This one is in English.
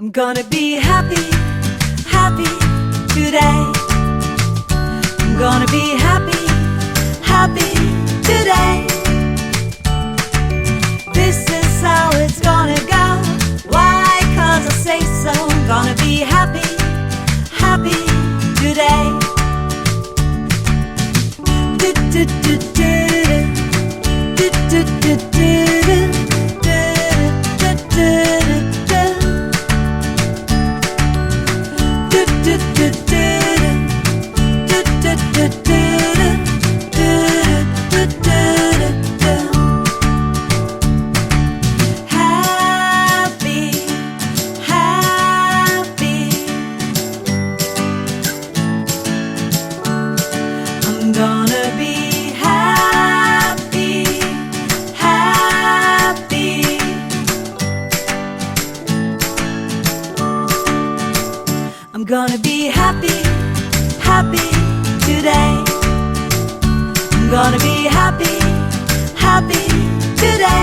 I'm gonna be happy, happy today. I'm gonna be happy, happy today. This is how it's gonna go. Why? 'Cause I say so. I'm gonna be happy, happy today. Do, do, do, do, do, do, do, do, do. I'm gonna be happy, happy. I'm gonna be happy, happy today. I'm gonna be happy, happy today.